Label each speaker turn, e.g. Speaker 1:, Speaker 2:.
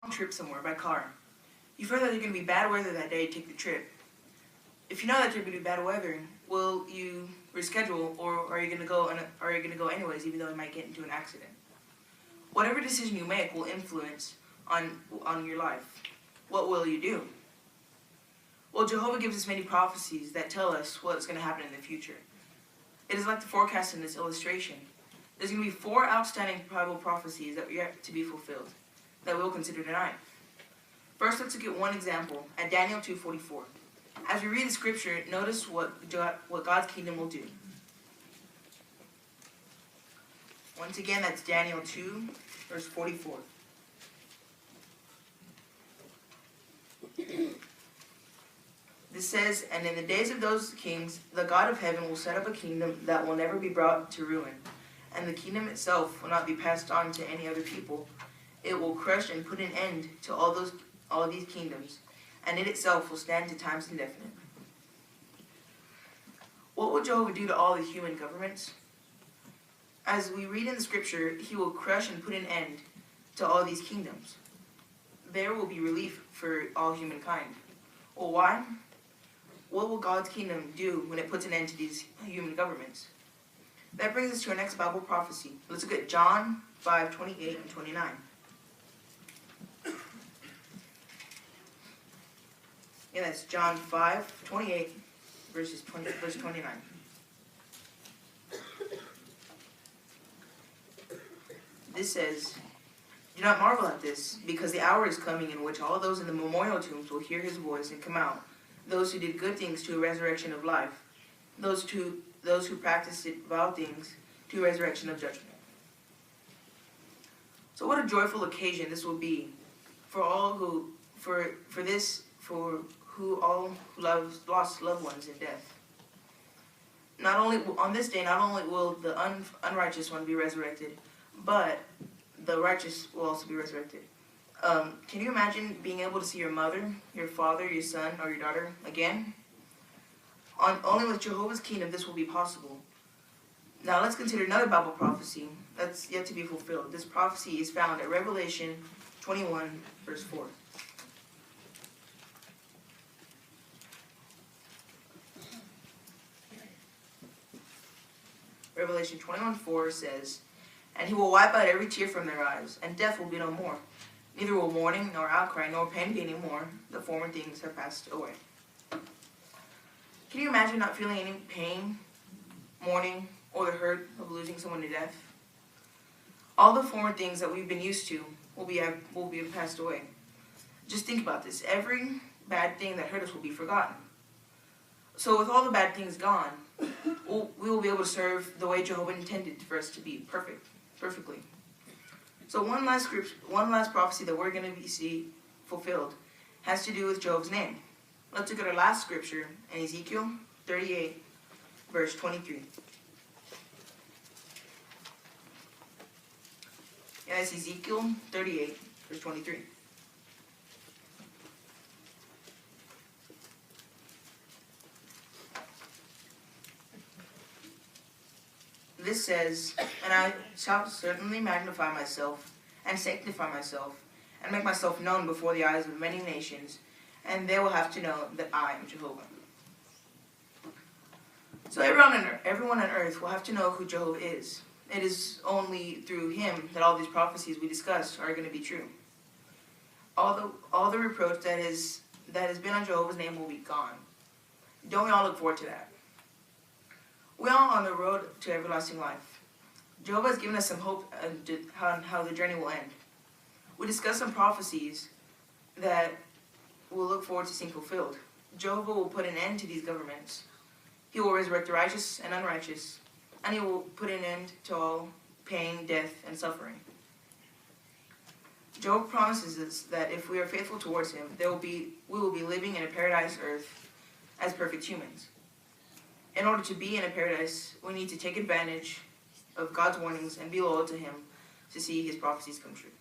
Speaker 1: trip somewhere by car. You've heard that there's going to be bad weather that day to take the trip. If you know that there's going to be bad weather, will you reschedule, or are you going to go anyways, even though you might get into an accident? Whatever decision you make will influence on your life. What will you do? Well, Jehovah gives us many prophecies that tell us what's going to happen in the future. It is like the forecast in this illustration. There's going to be 4 outstanding Bible prophecies that are yet to be fulfilled that we'll consider tonight. First, let's look at one example at Daniel 2:44. As we read the scripture, notice what God's kingdom will do. Once again, that's Daniel 2, verse 44. This says, "And in the days of those kings, the God of heaven will set up a kingdom that will never be brought to ruin. And the kingdom itself will not be passed on to any other people. It will crush and put an end to all these kingdoms, and it itself will stand to times indefinite." What will Jehovah do to all the human governments? As we read in the scripture, he will crush and put an end to all these kingdoms. There will be relief for all humankind. Well, why? What will God's kingdom do when it puts an end to these human governments? That brings us to our next Bible prophecy. Let's look at John 5:28 and 29. Yeah, that's John 5:28, verse 29. This says, "Do not marvel at this, because the hour is coming in which all those in the memorial tombs will hear his voice and come out, those who did good things to a resurrection of life, those who practiced vile things to a resurrection of judgment." So what a joyful occasion this will be for all who lost loved ones in death. Not only on this day, not only will the unrighteous one be resurrected, but the righteous will also be resurrected. Can you imagine being able to see your mother, your father, your son, or your daughter again? Only with Jehovah's kingdom this will be possible. Now let's consider another Bible prophecy that's yet to be fulfilled. This prophecy is found at Revelation 21, verse 4. Revelation 21:4 says, "And he will wipe out every tear from their eyes, and death will be no more. Neither will mourning, nor outcry, nor pain be any more. The former things have passed away." Can you imagine not feeling any pain, mourning, or the hurt of losing someone to death? All the former things that we've been used to will be passed away. Just think about this. Every bad thing that hurt us will be forgotten. So with all the bad things gone, we will be able to serve the way Jehovah intended for us to be perfectly. So one last prophecy that we're going to see fulfilled has to do with Jehovah's name. Let's look at our last scripture in Ezekiel 38, verse 23. Yeah, that's Ezekiel 38, verse 23. This says, "And I shall certainly magnify myself, and sanctify myself, and make myself known before the eyes of many nations, and they will have to know that I am Jehovah." So everyone on earth will have to know who Jehovah is. It is only through him that all these prophecies we discussed are going to be true. All the reproach that has been on Jehovah's name will be gone. Don't we all look forward to that? We are on the road to everlasting life. Jehovah has given us some hope on how the journey will end. We discussed some prophecies that we'll look forward to seeing fulfilled. Jehovah will put an end to these governments. He will resurrect the righteous and unrighteous, and he will put an end to all pain, death, and suffering. Jehovah promises us that if we are faithful towards him, we will be living in a paradise earth as perfect humans. In order to be in a paradise, we need to take advantage of God's warnings and be loyal to him to see his prophecies come true.